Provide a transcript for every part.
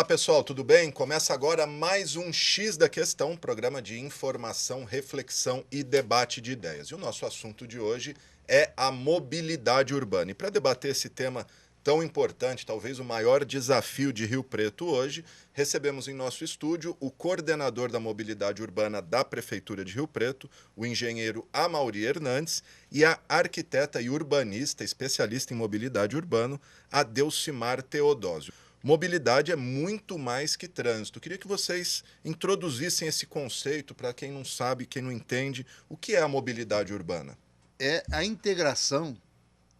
Olá pessoal, tudo bem? Começa agora mais um X da Questão, programa de informação, reflexão e debate de ideias. E o nosso assunto de hoje é a mobilidade urbana. E para debater esse tema tão importante, talvez o maior desafio de Rio Preto hoje, recebemos em nosso estúdio o coordenador da mobilidade urbana da Prefeitura de Rio Preto, o engenheiro Amaury Hernandes, e a arquiteta e urbanista, especialista em mobilidade urbana, a Delcimar Teodósio. Mobilidade é muito mais que trânsito. Queria que vocês introduzissem esse conceito para quem não sabe, quem não entende, o que é a mobilidade urbana. É a integração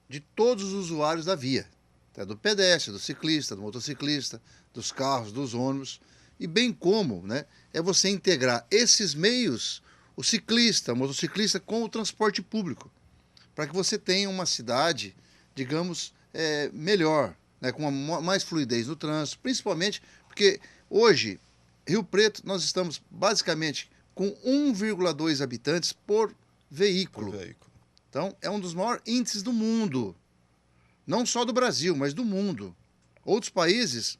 de todos os usuários da via, do pedestre, do ciclista, do motociclista, dos carros, dos ônibus, e bem como é você integrar esses meios, o ciclista, o motociclista, com o transporte público, para que você tenha uma cidade, digamos, melhor, com mais fluidez no trânsito, principalmente porque hoje, Rio Preto, nós estamos basicamente com 1,2 habitantes por veículo. Então, é um dos maiores índices do mundo, não só do Brasil, mas do mundo. Outros países,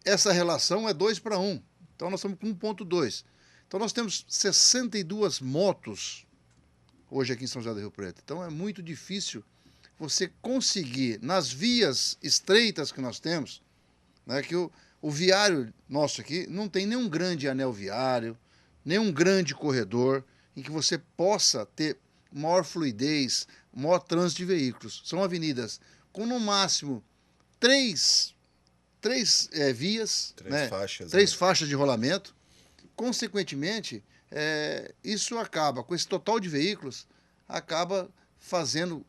essa relação é 2 para 1, então nós estamos com 1,2. Então, nós temos 62 motos hoje aqui em São José do Rio Preto. Então, é muito difícil você conseguir, nas vias estreitas que nós temos, que o viário nosso aqui não tem nenhum grande anel viário, nenhum grande corredor em que você possa ter maior fluidez, maior trânsito de veículos. São avenidas com, no máximo, três vias, três faixas de rolamento. Consequentemente, isso acaba, com esse total de veículos, acaba fazendo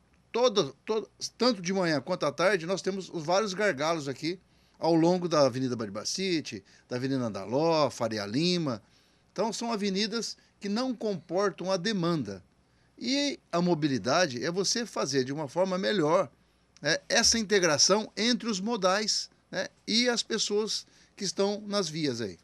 tanto de manhã quanto à tarde, nós temos os vários gargalos aqui ao longo da Avenida Badibacite, da Avenida Andaló, Faria Lima. Então, são avenidas que não comportam a demanda. E a mobilidade é você fazer de uma forma melhor essa integração entre os modais e as pessoas que estão nas vias aí.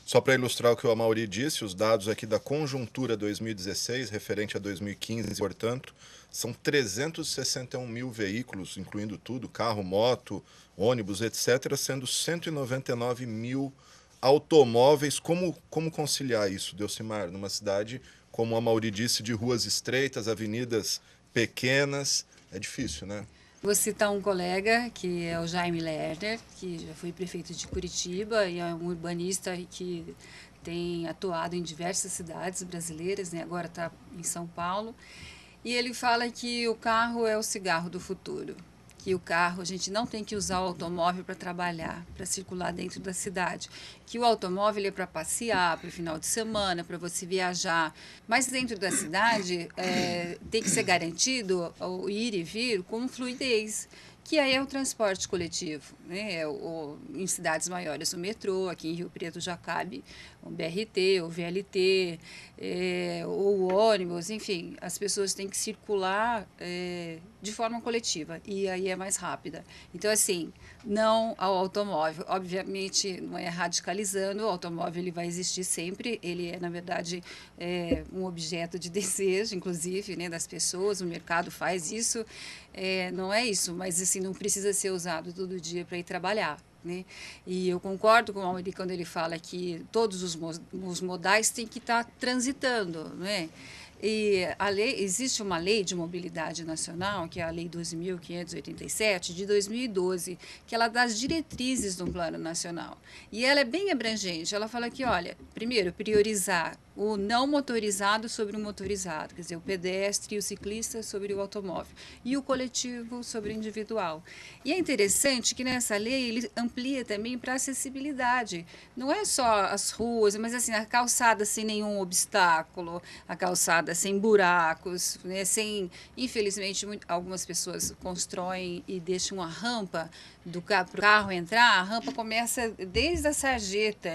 Só para ilustrar o que o Amaury disse, os dados aqui da conjuntura 2016, referente a 2015, portanto, são 361 mil veículos, incluindo tudo, carro, moto, ônibus, etc., sendo 199 mil automóveis. Como conciliar isso, Delcimar, numa cidade, como o Amaury disse, de ruas estreitas, avenidas pequenas? É difícil, né? Vou citar um colega, que é o Jaime Lerner, que já foi prefeito de Curitiba e é um urbanista que tem atuado em diversas cidades brasileiras, agora está em São Paulo. E ele fala que o carro é o cigarro do futuro, que o carro, a gente não tem que usar o automóvel para trabalhar, para circular dentro da cidade, que o automóvel é para passear, para o final de semana, para você viajar, mas dentro da cidade tem que ser garantido o ir e vir com fluidez, que aí é o transporte coletivo, em cidades maiores o metrô, aqui em Rio Preto já cabe o BRT, o VLT, ou o ônibus, enfim, as pessoas têm que circular de forma coletiva, e aí é mais rápida. Então, assim, não ao automóvel, obviamente não é radicalizando, o automóvel ele vai existir sempre, ele é, na verdade, um objeto de desejo, inclusive, das pessoas, o mercado faz isso, não é isso, mas assim, não precisa ser usado todo dia para ir trabalhar. E eu concordo com o Amaury quando ele fala que todos os modais têm que estar transitando, E existe uma lei de mobilidade nacional, que é a Lei 2.587, de 2012, que ela dá as diretrizes do Plano Nacional. E ela é bem abrangente. Ela fala que, olha, primeiro, priorizar o não motorizado sobre o motorizado, quer dizer, o pedestre e o ciclista sobre o automóvel, e o coletivo sobre o individual. E é interessante que nessa lei ele amplia também para acessibilidade. Não é só as ruas, mas assim, a calçada sem nenhum obstáculo, a calçada sem buracos, sem, infelizmente, algumas pessoas constroem e deixam uma rampa para o carro entrar, a rampa começa desde a sarjeta,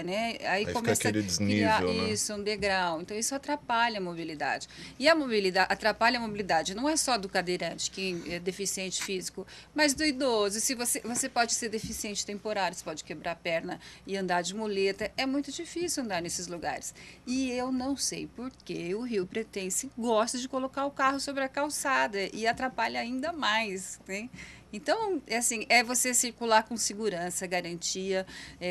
Aí começa aquele desnível, isso, um degrau. Então, isso atrapalha a mobilidade. E a mobilidade atrapalha a mobilidade não é só do cadeirante, que é deficiente físico, mas do idoso. Se você pode ser deficiente temporário, você pode quebrar a perna e andar de muleta. É muito difícil andar nesses lugares. E eu não sei por que o Rio Pretense gosta de colocar o carro sobre a calçada e atrapalha ainda mais, Então, assim, é você circular com segurança, garantia,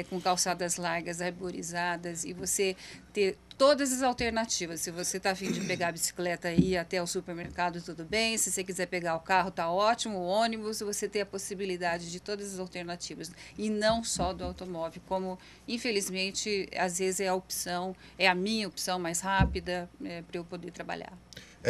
com calçadas largas, arborizadas, e você ter todas as alternativas. Se você está a fim de pegar a bicicleta e ir até o supermercado, tudo bem. Se você quiser pegar o carro, está ótimo. O ônibus, você tem a possibilidade de todas as alternativas. E não só do automóvel, como, infelizmente, às vezes é a minha opção mais rápida para eu poder trabalhar.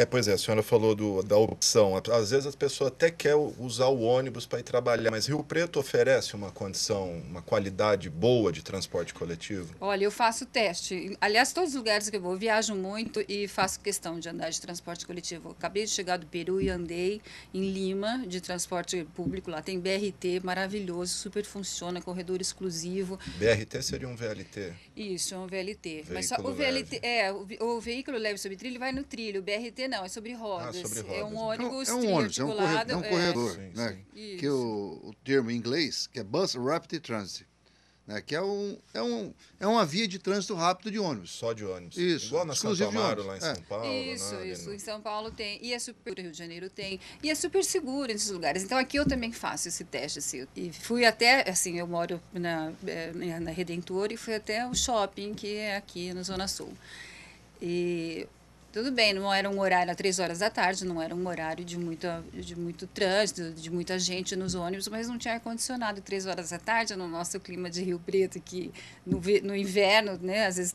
Pois é, a senhora falou da opção. Às vezes as pessoas até querem usar o ônibus para ir trabalhar, mas Rio Preto oferece uma condição, uma qualidade boa de transporte coletivo? Olha, eu faço teste. Aliás, todos os lugares que eu vou, eu viajo muito e faço questão de andar de transporte coletivo. Eu acabei de chegar do Peru e andei em Lima de transporte público. Lá tem BRT maravilhoso, super funciona, corredor exclusivo. BRT seria um VLT? Isso, é um VLT. Veículo Mas só o VLT, leve. o veículo leve sobre trilho vai no trilho. O BRT não, é sobre rodas. sobre É um rodas. ônibus É um ônibus, triarticulado. é um corredor, Sim, né? sim. Que o termo em inglês, que é Bus Rapid Transit, né? Que é uma via de trânsito rápido de ônibus. Só de ônibus. Isso, Igual na Santo exclusivo de Amaro, ônibus. lá em São Paulo. Isso, né? isso. Em São Paulo tem. E é super. Rio de Janeiro tem. E é super seguro nesses lugares. Então aqui eu também faço esse teste. Assim. E fui até. Assim, eu moro na Redentor e fui até o shopping, que é aqui na Zona Sul. E. Tudo bem, não era um horário às 3 horas da tarde, não era um horário de muito trânsito, de muita gente nos ônibus, mas não tinha ar-condicionado 3 horas da tarde, no nosso clima de Rio Preto, que no inverno, né, às vezes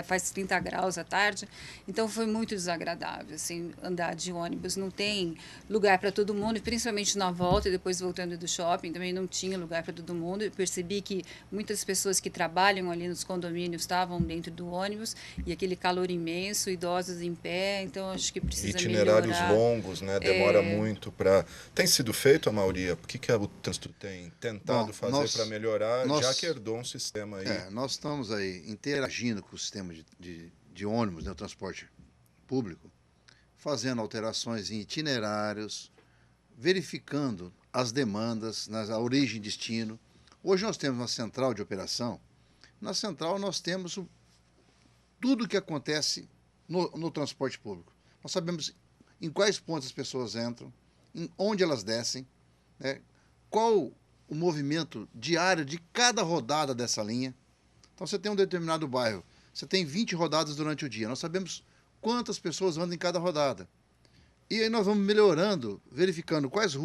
faz 30 graus à tarde, então foi muito desagradável, assim, andar de ônibus, não tem lugar para todo mundo, principalmente na volta e depois voltando do shopping, também não tinha lugar para todo mundo, eu percebi que muitas pessoas que trabalham ali nos condomínios estavam dentro do ônibus, e aquele calor imenso, idosos em pé, então acho que precisa Itinerários melhorar. longos, né? Demora muito para... Tem sido feito, a maioria? O que o trânsito tem tentado fazer para melhorar, já que herdou um sistema aí? Nós estamos aí interagindo com o sistema de ônibus, né, o transporte público, fazendo alterações em itinerários, verificando as demandas, a origem e destino. Hoje nós temos uma central de operação. Na central nós temos tudo o que acontece no transporte público. Nós sabemos em quais pontos as pessoas entram, onde elas descem, né, qual o movimento diário de cada rodada dessa linha. Então, você tem um determinado bairro, você tem 20 rodadas durante o dia. Nós sabemos quantas pessoas andam em cada rodada. E aí nós vamos melhorando, verificando quais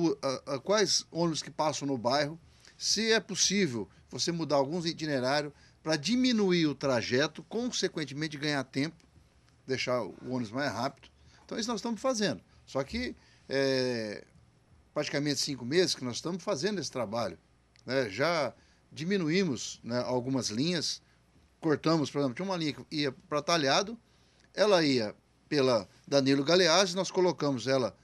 ônibus que passam no bairro, se é possível você mudar alguns itinerários para diminuir o trajeto, consequentemente ganhar tempo, deixar o ônibus mais rápido. Então, isso nós estamos fazendo. Só que praticamente 5 meses que nós estamos fazendo esse trabalho. Né? Já diminuímos, né, algumas linhas, cortamos, por exemplo, tinha uma linha que ia para Talhado, ela ia pela Danilo Galeazzi, nós colocamos ela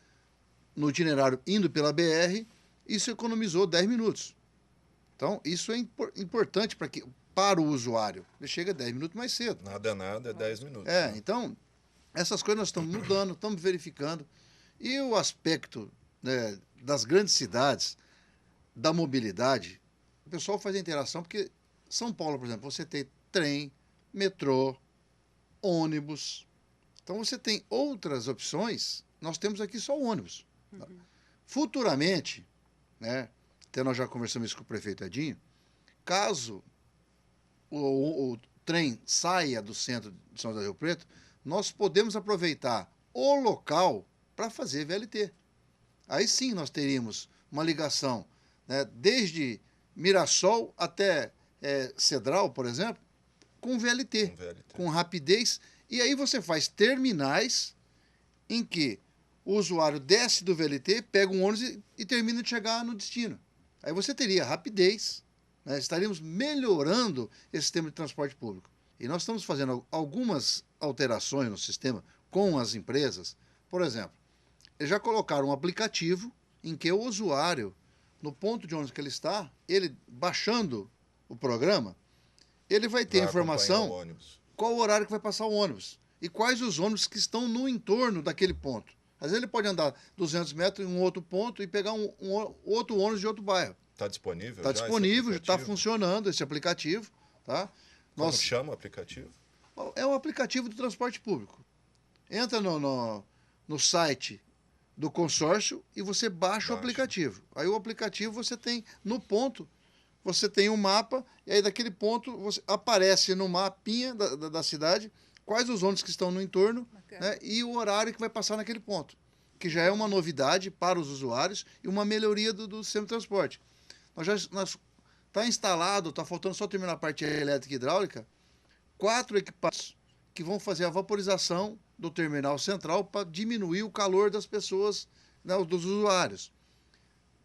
no itinerário indo pela BR, isso economizou 10 minutos. Então, isso é importante para o usuário. Ele chega 10 minutos mais cedo. Nada, é 10 minutos. Né? Então, essas coisas nós estamos mudando, estamos verificando. E o aspecto, né, das grandes cidades, da mobilidade, o pessoal faz a interação, porque São Paulo, por exemplo, você tem trem, metrô, ônibus. Então, você tem outras opções, nós temos aqui só o ônibus. Uhum. Futuramente, né, até nós já conversamos isso com o prefeito Edinho, caso o trem saia do centro de São José do Rio Preto, nós podemos aproveitar o local para fazer VLT. Aí sim nós teríamos uma ligação, né, desde Mirassol até Cedral, por exemplo, com VLT, com rapidez. E aí você faz terminais em que o usuário desce do VLT, pega um ônibus e termina de chegar no destino. Aí você teria rapidez, né? Estaríamos melhorando esse sistema de transporte público. E nós estamos fazendo algumas alterações no sistema com as empresas. Por exemplo, eles já colocaram um aplicativo em que o usuário, no ponto de ônibus que ele está, ele baixando o programa, ele vai ter informação qual o horário que vai passar o ônibus e quais os ônibus que estão no entorno daquele ponto. Às vezes ele pode andar 200 metros em um outro ponto e pegar um outro ônibus de outro bairro. Está disponível? Está disponível, está funcionando esse aplicativo. Tá? Como chama o aplicativo? É um aplicativo do transporte público. Entra no site do consórcio e você baixa o aplicativo. Aí o aplicativo você tem no ponto, você tem um mapa, e aí daquele ponto você aparece no mapinha da cidade quais os ônibus que estão no entorno, né, e o horário que vai passar naquele ponto, que já é uma novidade para os usuários e uma melhoria do sistema de transporte. Está instalado, está faltando só terminar a parte elétrica e hidráulica, 4 equipamentos que vão fazer a vaporização do terminal central para diminuir o calor das pessoas, né, dos usuários.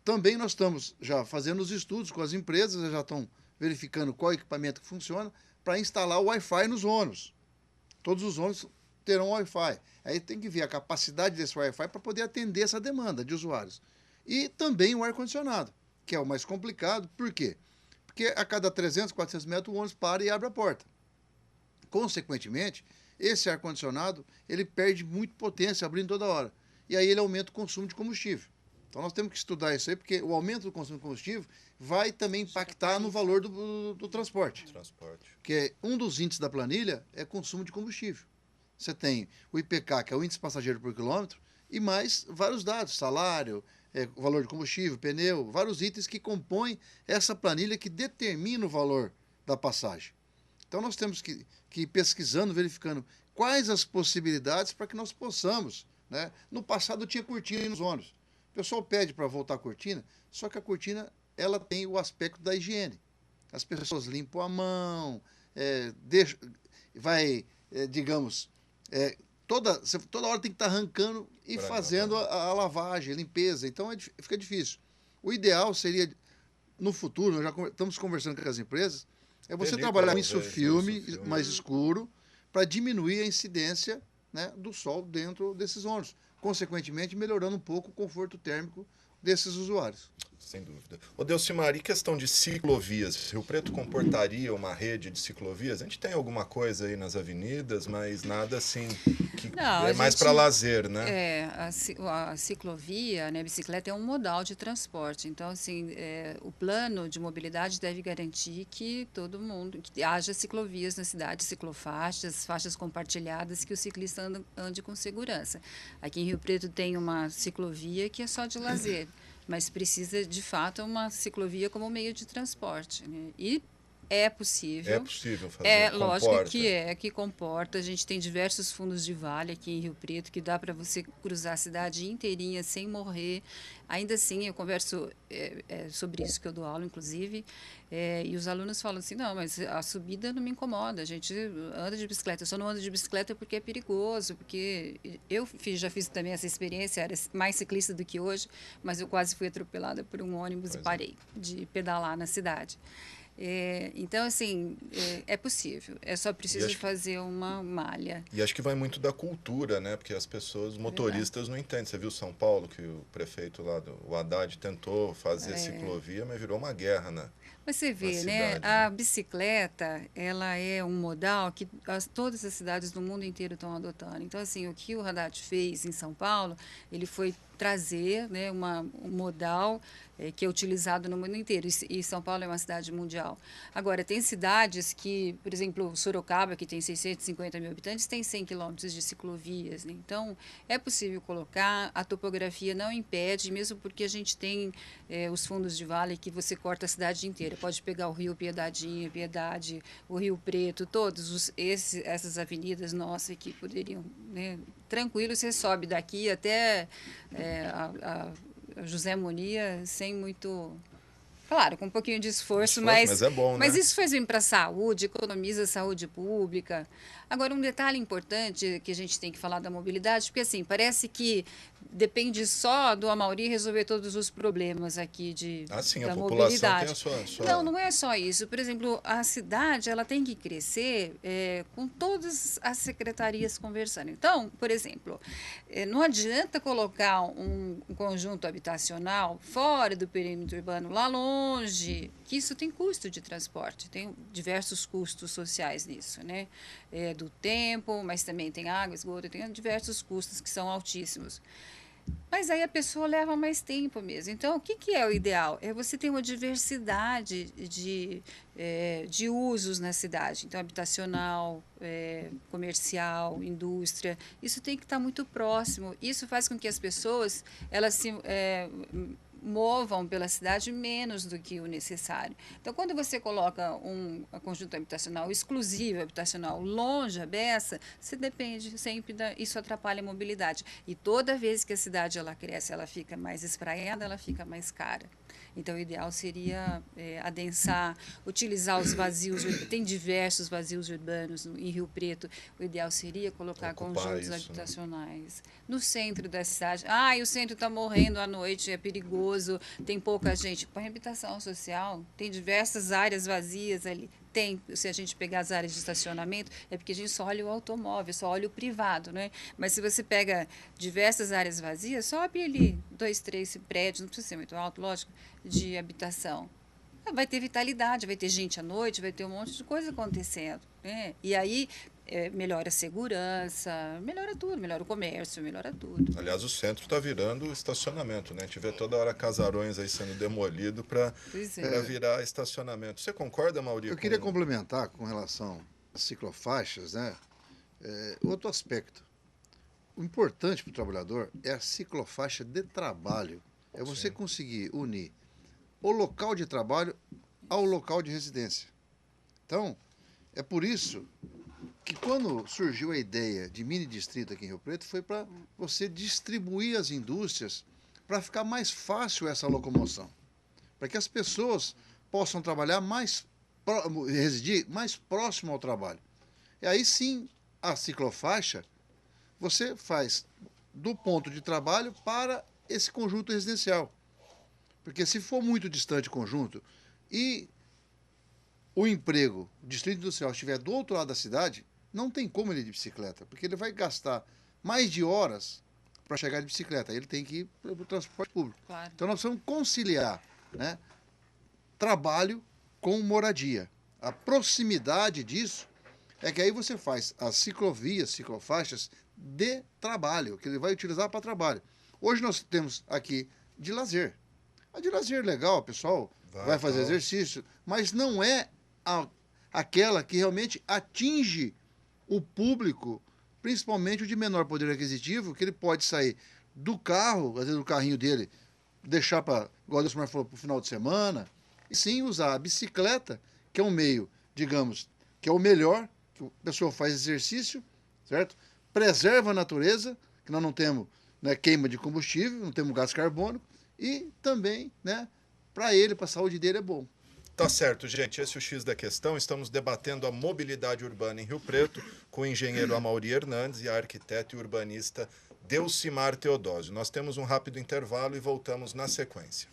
Também nós estamos já fazendo os estudos com as empresas, já estão verificando qual equipamento que funciona para instalar o Wi-Fi nos ônibus. Todos os ônibus terão Wi-Fi. Aí tem que ver a capacidade desse Wi-Fi para poder atender essa demanda de usuários. E também o ar-condicionado, que é o mais complicado. Por quê? Porque a cada 300, 400 metros o ônibus para e abre a porta. Consequentemente, esse ar-condicionado ele perde muito potência abrindo toda hora. E aí ele aumenta o consumo de combustível. Então nós temos que estudar isso aí, porque o aumento do consumo de combustível vai também impactar no valor do transporte. Porque um dos índices da planilha é consumo de combustível. Você tem o IPK, que é o índice passageiro por quilômetro, e mais vários dados, salário, valor de combustível, pneu, vários itens que compõem essa planilha que determina o valor da passagem. Então nós temos que ir pesquisando, verificando quais as possibilidades para que nós possamos, né? No passado tinha cortina nos ônibus. O pessoal pede para voltar a cortina, só que a cortina ela tem o aspecto da higiene. As pessoas limpam a mão, digamos, toda hora tem que estar arrancando e fazendo a lavagem, a limpeza. Então fica difícil. O ideal seria, no futuro, nós já estamos conversando com as empresas, é você trabalhar com insufilme mais escuro para diminuir a incidência, né, do sol dentro desses ônibus. Consequentemente, melhorando um pouco o conforto térmico desses usuários. Sem dúvida. Ô Delcimar, e questão de ciclovias? Rio Preto comportaria uma rede de ciclovias? A gente tem alguma coisa aí nas avenidas, mas nada assim que não, é mais para lazer, né? A ciclovia, né, a bicicleta é um modal de transporte. Então, assim, o plano de mobilidade deve garantir que todo mundo, que haja ciclovias na cidade, ciclofaixas, faixas compartilhadas, que o ciclista ande com segurança. Aqui em Rio Preto tem uma ciclovia que é só de lazer. Mas precisa, de fato, uma ciclovia como meio de transporte, né? E é possível. É possível fazer. Lógico que comporta. A gente tem diversos fundos de vale aqui em Rio Preto que dá para você cruzar a cidade inteirinha sem morrer. Ainda assim, eu converso sobre isso que eu dou aula, inclusive, e os alunos falam assim, não, mas a subida não me incomoda, a gente anda de bicicleta. Eu só não ando de bicicleta porque é perigoso, porque eu já fiz também essa experiência, era mais ciclista do que hoje, mas eu quase fui atropelada por um ônibus e parei de pedalar na cidade. Então, assim, é possível. É só preciso fazer uma malha. E acho que vai muito da cultura, né? Porque as pessoas, motoristas, não entendem. Você viu São Paulo, que o prefeito lá, o Haddad, tentou fazer ciclovia, mas virou uma guerra, né? Mas você vê, né? A bicicleta, ela é um modal que todas as cidades do mundo inteiro estão adotando. Então, assim, o que o Haddad fez em São Paulo, ele foi trazer, né, um modal que é utilizado no mundo inteiro. E São Paulo é uma cidade mundial. Agora, tem cidades que, por exemplo, Sorocaba, que tem 650 mil habitantes, tem 100 quilômetros de ciclovias, né? Então, é possível colocar, a topografia não impede, mesmo porque a gente tem os fundos de vale que você corta a cidade inteira. Pode pegar o Rio Piedadinha, Piedade, o Rio Preto, essas avenidas nossas que poderiam, né, tranquilo, você sobe daqui até a José Monia sem muito... Claro, com um pouquinho de esforço, mas é bom, mas né? isso faz bem para a saúde, economiza a saúde pública. Agora, um detalhe importante que a gente tem que falar da mobilidade, porque assim, parece que depende só do Amaury resolver todos os problemas aqui da mobilidade. A população tem a sua... Não, não é só isso. Por exemplo, a cidade ela tem que crescer com todas as secretarias conversando. Então, por exemplo, não adianta colocar um conjunto habitacional fora do perímetro urbano, lá longe, que isso tem custo de transporte, tem diversos custos sociais nisso, né? Do tempo, mas também tem água, esgoto, tem diversos custos que são altíssimos. Mas aí a pessoa leva mais tempo mesmo. Então, o que, que é o ideal? É você ter uma diversidade de usos na cidade. Então, habitacional, comercial, indústria. Isso tem que estar muito próximo. Isso faz com que as pessoas elas se movam pela cidade menos do que o necessário. Então, quando você coloca um conjunto habitacional exclusivo, habitacional longe a beça, você depende sempre isso atrapalha a mobilidade. E toda vez que a cidade ela cresce, ela fica mais espraiada, ela fica mais cara. Então, o ideal seria adensar, utilizar os vazios. Tem diversos vazios urbanos em Rio Preto. O ideal seria colocar conjuntos habitacionais no centro da cidade. E o centro está morrendo à noite, é perigoso, tem pouca gente. Põe habitação social, tem diversas áreas vazias ali. Tem, se a gente pegar as áreas de estacionamento, é porque a gente só olha o automóvel, só olha o privado, né? Mas se você pega diversas áreas vazias, sobe ali 2, 3 prédios, não precisa ser muito alto, lógico, de habitação. Vai ter vitalidade, vai ter gente à noite, vai ter um monte de coisa acontecendo, né? E aí melhora a segurança, melhora tudo, melhora o comércio, melhora tudo. Aliás, o centro está virando estacionamento, né? A gente vê toda hora casarões aí sendo demolido para virar estacionamento. Você concorda, Mauri? Eu queria complementar com relação às ciclofaixas, né? Outro aspecto. O importante para o trabalhador é a ciclofaixa de trabalho. É você conseguir unir o local de trabalho ao local de residência. Então, é por isso que quando surgiu a ideia de mini distrito aqui em Rio Preto, foi para você distribuir as indústrias para ficar mais fácil essa locomoção. Para que as pessoas possam trabalhar residir mais próximo ao trabalho. E aí sim, a ciclofaixa, você faz do ponto de trabalho para esse conjunto residencial. Porque se for muito distante o conjunto e o emprego, o distrito industrial estiver do outro lado da cidade, não tem como ele ir de bicicleta, porque ele vai gastar mais de horas para chegar de bicicleta. Ele tem que ir para o transporte público. Claro. Então nós precisamos conciliar, né, trabalho com moradia. A proximidade disso é que aí você faz as ciclovias, ciclofaixas de trabalho, que ele vai utilizar para trabalho. Hoje nós temos aqui de lazer. A de lazer é legal, o pessoal vai fazer exercício, mas não é aquela que realmente atinge o público, principalmente o de menor poder aquisitivo, que ele pode sair do carro, às vezes do carrinho dele, deixar para, igual o Wilson falou, para o final de semana, e sim usar a bicicleta, que é um meio, digamos, que é o melhor, que a pessoa faz exercício, certo? Preserva a natureza, que nós não temos, né, queima de combustível, não temos gás carbônico, e também, né, para ele, para a saúde dele é bom. Tá certo, gente. Esse é o X da questão. Estamos debatendo a mobilidade urbana em Rio Preto com o engenheiro Amaury Hernandes e a arquiteta e urbanista Delcimar Teodósio. Nós temos um rápido intervalo e voltamos na sequência.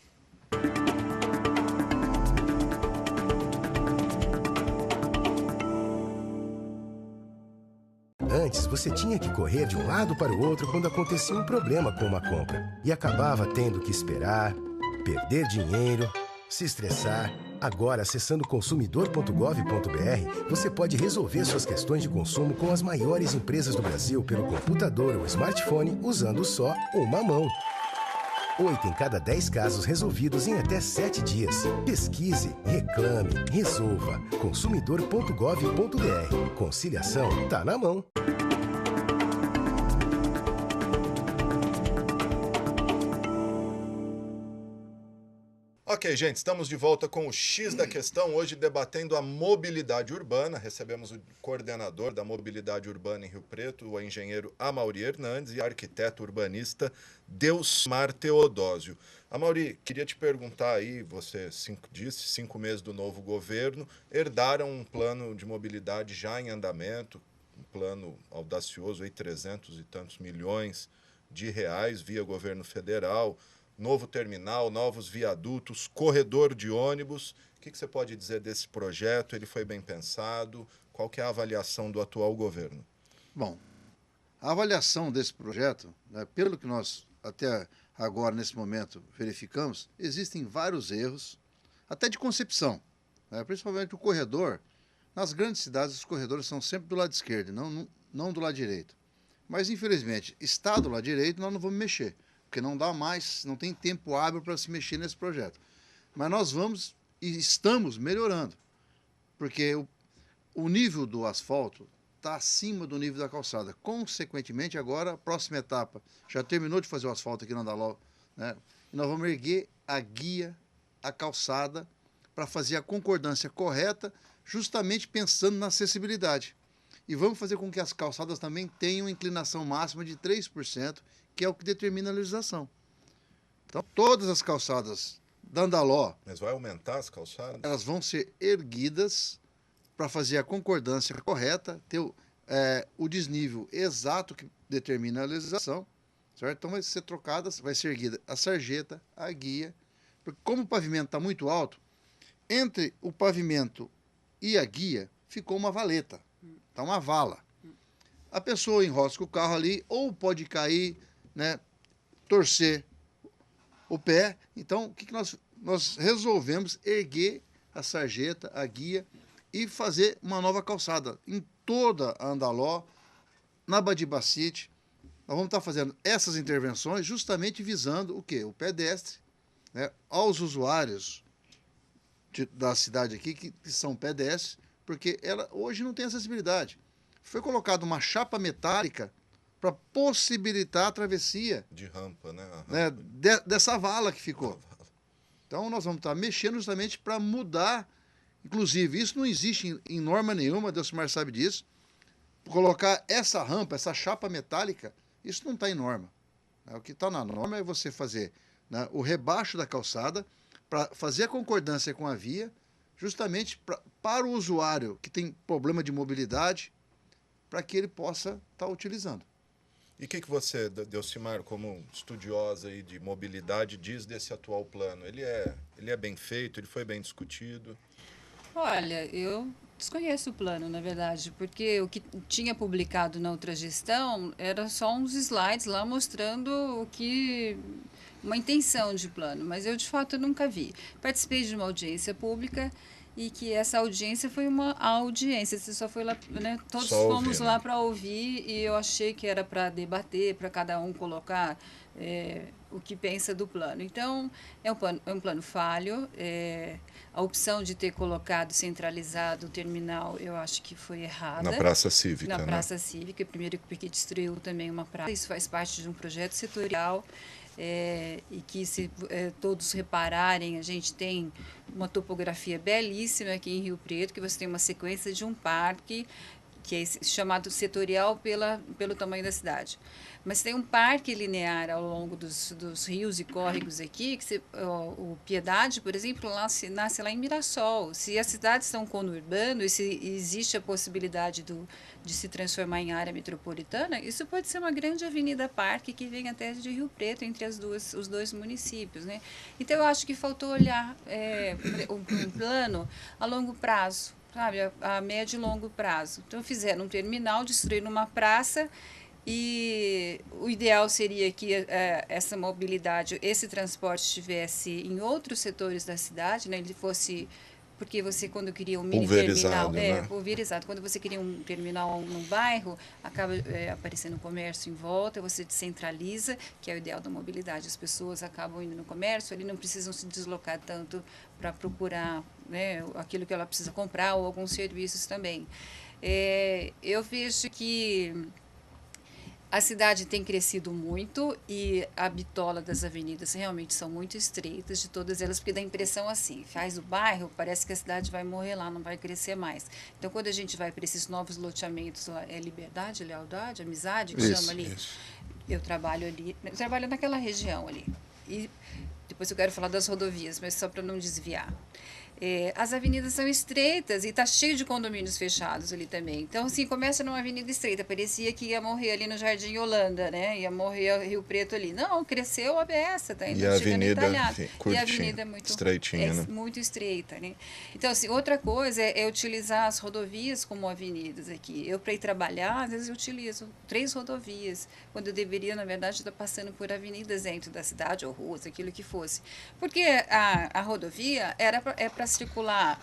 Antes, você tinha que correr de um lado para o outro quando acontecia um problema com uma compra. E acabava tendo que esperar, perder dinheiro, se estressar. Agora, acessando consumidor.gov.br, você pode resolver suas questões de consumo com as maiores empresas do Brasil pelo computador ou smartphone usando só uma mão. 8 em cada 10 casos resolvidos em até 7 dias. Pesquise, reclame, resolva. Consumidor.gov.br. Conciliação tá na mão. Ok, gente, estamos de volta com o X da questão, hoje debatendo a mobilidade urbana. Recebemos o coordenador da mobilidade urbana em Rio Preto, o engenheiro Amaury Hernandes, e a arquiteta urbanista Delcimar Teodósio. Amaury, queria te perguntar aí, você disse, 5 meses do novo governo, herdaram um plano de mobilidade já em andamento, um plano audacioso, aí 300 e tantos milhões de reais via governo federal, novo terminal, novos viadutos, corredor de ônibus. O que você pode dizer desse projeto? Ele foi bem pensado? Qual que é a avaliação do atual governo? Bom, a avaliação desse projeto, né, pelo que nós até agora, nesse momento, verificamos, existem vários erros, até de concepção, né, principalmente o corredor. Nas grandes cidades, os corredores são sempre do lado esquerdo, não do lado direito. Mas, infelizmente, está do lado direito, nós não vamos mexer. porque não dá mais, não tem tempo hábil para se mexer nesse projeto. Mas nós vamos e estamos melhorando, porque o nível do asfalto está acima do nível da calçada. Consequentemente, agora, a próxima etapa, já terminou de fazer o asfalto aqui no Andaló, né? E nós vamos erguer a guia, a calçada, para fazer a concordância correta, justamente pensando na acessibilidade. E vamos fazer com que as calçadas também tenham inclinação máxima de 3%, que é o que determina a legislação. Então, todas as calçadas da Andaló, Mas vai aumentar as calçadas? elas vão ser erguidas para fazer a concordância correta, ter o desnível exato que determina a legislação, certo? Então vai ser trocadas, vai ser erguida a sarjeta, a guia, porque como o pavimento está muito alto, entre o pavimento e a guia ficou uma valeta, está uma vala. A pessoa enrosca o carro ali, ou pode cair, né, torcer o pé. Então, o que nós resolvemos? Erguer a sarjeta, a guia, e fazer uma nova calçada em toda a Andaló, na Badibacite. Nós vamos estar fazendo essas intervenções justamente visando o quê? O pedestre, né, aos usuários da cidade aqui, que são pedestres, porque ela hoje não tem acessibilidade. Foi colocada uma chapa metálica para possibilitar a travessia De rampa, né? dessa vala que ficou. Então, nós vamos estar mexendo justamente para mudar. Inclusive, isso não existe em norma nenhuma, Delcimar sabe disso. Colocar essa rampa, essa chapa metálica, isso não está em norma. O que está na norma é você fazer, né, o rebaixo da calçada para fazer a concordância com a via, justamente para o usuário que tem problema de mobilidade, para que ele possa estar utilizando. E o que você, Delcimar, como estudiosa aí de mobilidade, diz desse atual plano? Ele é bem feito, ele foi bem discutido? Olha, eu desconheço o plano, na verdade, porque o que tinha publicado na outra gestão era só uns slides lá mostrando uma intenção de plano, mas eu de fato nunca vi. Participei de uma audiência pública e que essa audiência foi uma audiência, você só foi lá, né? Todos Só ouvir, fomos né? lá para ouvir e eu achei que era para debater, para cada um colocar o que pensa do plano. Então, é um plano falho. A opção de ter colocado centralizado o terminal, eu acho que foi errada. Na Praça Cívica, Na né? Praça Cívica, primeiro porque destruiu também uma praça. Isso faz parte de um projeto setorial. E que se todos repararem, a gente tem uma topografia belíssima aqui em Rio Preto, que você tem uma sequência de um parque que é chamado setorial pelo tamanho da cidade. Mas tem um parque linear ao longo dos rios e córregos aqui, que o Piedade, por exemplo, nasce lá em Mirassol. Se as cidades são conurbano e se existe a possibilidade de se transformar em área metropolitana, isso pode ser uma grande avenida parque que vem até de Rio Preto, entre os dois municípios, né? Então, eu acho que faltou olhar um plano a longo prazo, sabe, a médio e longo prazo. Então, fizeram um terminal, destruíram uma praça, e o ideal seria que essa mobilidade, esse transporte estivesse em outros setores da cidade, né? Ele fosse, porque você quando queria um mini terminal, né? pulverizado, quando você queria um terminal num bairro, acaba aparecendo comércio em volta, você descentraliza, que é o ideal da mobilidade. As pessoas acabam indo no comércio, ali não precisam se deslocar tanto para procurar, né, aquilo que ela precisa comprar ou alguns serviços também. Eu vejo que a cidade tem crescido muito e a bitola das avenidas realmente são muito estreitas, de todas elas, porque dá a impressão assim, faz o bairro, parece que a cidade vai morrer lá, não vai crescer mais. Então, quando a gente vai para esses novos loteamentos, lá, Liberdade, Lealdade, Amizade, que chama ali, eu trabalho ali, eu trabalho naquela região ali. E depois eu quero falar das rodovias, mas só para não desviar. As avenidas são estreitas e está cheio de condomínios fechados ali também. Então, assim, começa numa avenida estreita, parecia que ia morrer ali no Jardim Holanda, né? Ia morrer Rio Preto ali. Não, cresceu a beça, tá? E a avenida E a avenida é muito estreitinha, né? Muito estreita, né? Então, assim, outra coisa é utilizar as rodovias como avenidas aqui. Eu, para ir trabalhar, às vezes eu utilizo 3 rodovias, quando eu deveria, na verdade, estar passando por avenidas dentro da cidade, ou ruas, aquilo que fosse. Porque a rodovia é para circular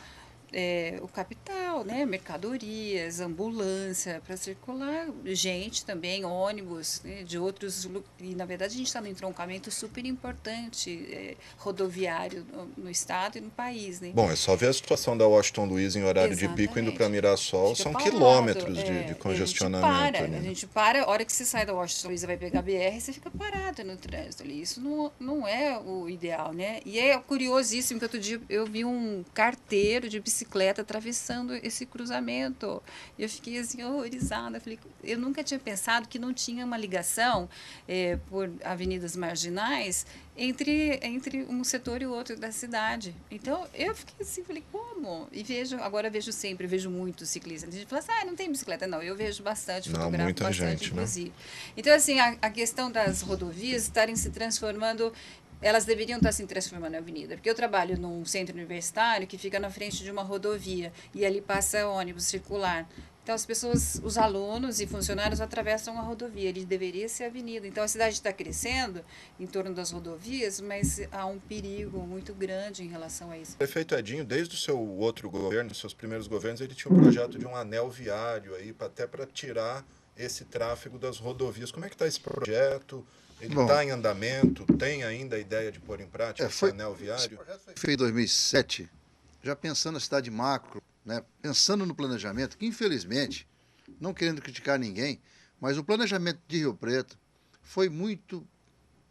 o capital, né? Mercadorias, ambulância para circular, gente também, ônibus, né? De outros. E, na verdade, a gente está num entroncamento super importante rodoviário no estado e no país, né? Bom, é só ver a situação da Washington Luiz em horário de pico indo para Mirassol, Fica são parado, quilômetros de congestionamento. A gente para, a hora que você sai da Washington Luiz e vai pegar a BR, você fica parado no trânsito ali. Isso não é o ideal, né? E é curiosíssimo que outro dia eu vi um carteiro de bicicleta atravessando esse cruzamento. E eu fiquei assim, horrorizada. Falei, eu nunca tinha pensado que não tinha uma ligação por avenidas marginais entre um setor e o outro da cidade. Então, eu fiquei assim, falei, como? E agora vejo sempre, vejo muitos ciclistas. A gente fala assim, não tem bicicleta. Não, eu vejo bastante, fotografo muita bastante, gente, inclusive. Né? Então, assim, a questão das rodovias estarem se transformando, elas deveriam estar se transformando em avenida. Porque eu trabalho num centro universitário que fica na frente de uma rodovia e ali passa ônibus circular. Então, as pessoas, os alunos e funcionários atravessam a rodovia. Ele deveria ser avenida. Então, a cidade está crescendo em torno das rodovias, mas há um perigo muito grande em relação a isso. O prefeito Edinho, desde o seu outro governo, os seus primeiros governos, ele tinha um projeto de um anel viário aí, até para tirar esse tráfego das rodovias. Como é que está esse projeto? Ele está em andamento? Tem ainda a ideia de pôr em prática esse anel viário? Esse projeto foi feito em 2007, já pensando na cidade macro, né, pensando no planejamento, que infelizmente, não querendo criticar ninguém, mas o planejamento de Rio Preto foi muito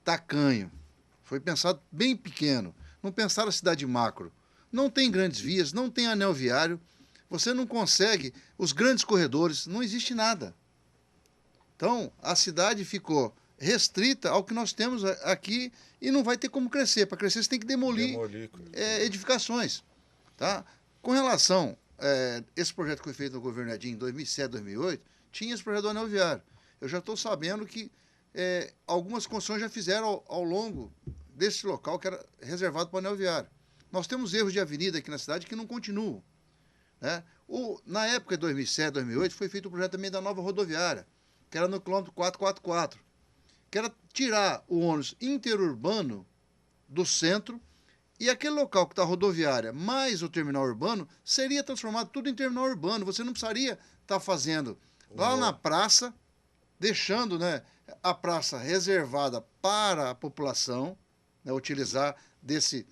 tacanho, foi pensado bem pequeno, não pensaram a cidade macro. Não tem grandes vias, não tem anel viário, você não consegue, os grandes corredores, não existe nada. Então, a cidade ficou restrita ao que nós temos aqui e não vai ter como crescer. Para crescer, você tem que demolir edificações. Tá? Com relação esse projeto que foi feito no governo Edinho em 2007, 2008, tinha esse projeto do anel viário. Eu já estou sabendo que algumas construções já fizeram ao longo desse local que era reservado para o anel viário. Nós temos erros de avenida aqui na cidade que não continuam. Né? Na época de 2007, 2008, foi feito o projeto também da nova rodoviária, que era no quilômetro 444, que era tirar o ônibus interurbano do centro e aquele local que está a rodoviária mais o terminal urbano seria transformado tudo em terminal urbano. Você não precisaria estar fazendo lá na praça, deixando, né, a praça reservada para a população, né, utilizar desse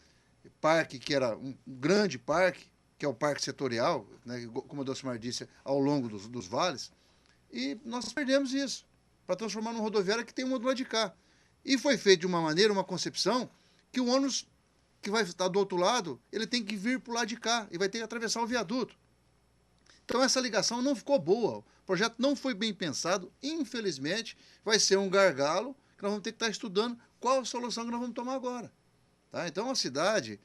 parque que era um grande parque, que é o parque setorial, né, como a Docimar disse, ao longo dos vales, e nós perdemos isso para transformar numa rodoviária que tem um do lado de cá. E foi feito de uma maneira, uma concepção, que o ônibus que vai estar do outro lado, ele tem que vir para o lado de cá e vai ter que atravessar o viaduto. Então essa ligação não ficou boa, o projeto não foi bem pensado, infelizmente vai ser um gargalo que nós vamos ter que estar estudando qual a solução que nós vamos tomar agora. Tá? Então a cidade,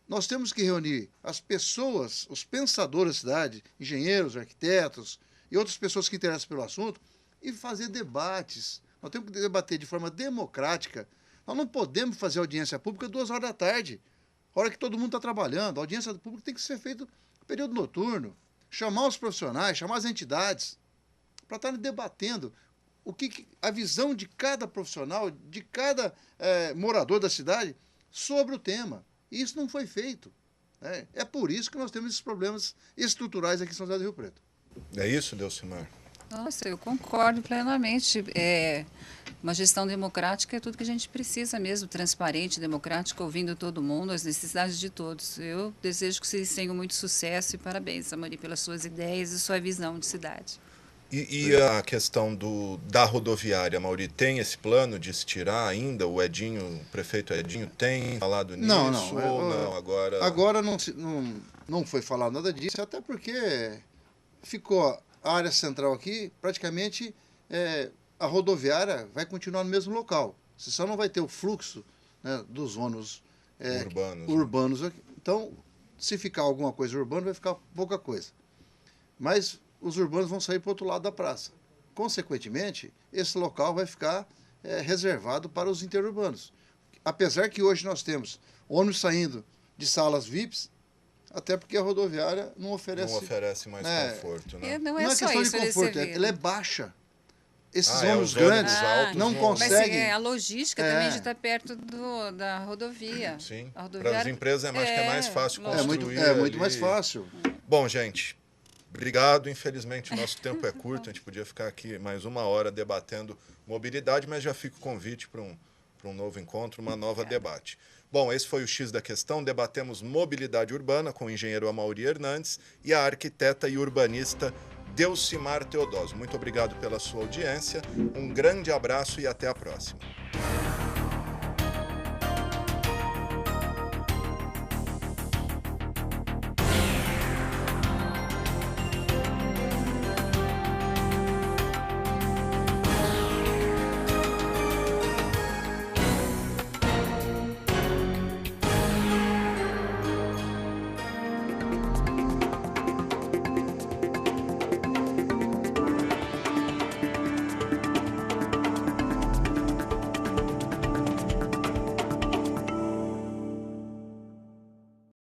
nós temos que reunir as pessoas, os pensadores da cidade, engenheiros, arquitetos e outras pessoas que interessam pelo assunto, e fazer debates. Nós temos que debater de forma democrática. Nós não podemos fazer audiência pública 2 horas da tarde, hora que todo mundo está trabalhando. A audiência pública tem que ser feita no período noturno. Chamar os profissionais, chamar as entidades, para estarem debatendo a visão de cada profissional, de cada morador da cidade sobre o tema. E isso não foi feito. É por isso que nós temos esses problemas estruturais aqui em São José do Rio Preto. É isso, Delcimar? Nossa, eu concordo plenamente. Uma gestão democrática é tudo que a gente precisa mesmo, transparente, democrática, ouvindo todo mundo, as necessidades de todos. Eu desejo que vocês tenham muito sucesso e parabéns, Amari, pelas suas ideias e sua visão de cidade. E a questão da rodoviária, Mauri, tem esse plano de se tirar ainda? O prefeito Edinho tem falado nisso? Não. Agora não foi falado nada disso, até porque ficou a área central aqui, praticamente a rodoviária vai continuar no mesmo local. Você só não vai ter o fluxo, né, dos ônibus urbanos aqui. Então, se ficar alguma coisa urbana, vai ficar pouca coisa. Mas os urbanos vão sair para o outro lado da praça. Consequentemente, esse local vai ficar reservado para os interurbanos. Apesar que hoje nós temos ônibus saindo de salas VIPs, até porque a rodoviária não oferece mais conforto, né? Não é só questão isso, de conforto, ela é baixa. esses os ônibus grandes altos não vão- Mas conseguem... a logística também de estar perto da rodovia. Sim, A para rodoviária- as empresas acho que é mais fácil lógico. construir. É muito ali. mais fácil. Bom, gente, obrigado. Infelizmente, o nosso tempo é curto. A gente podia ficar aqui mais 1 hora debatendo mobilidade, mas já fica o convite para um novo encontro, uma nova debate. Bom, esse foi o X da Questão. Debatemos mobilidade urbana com o engenheiro Amaury Hernandes e a arquiteta e urbanista Delcimar Teodósio. Muito obrigado pela sua audiência. Um grande abraço e até a próxima.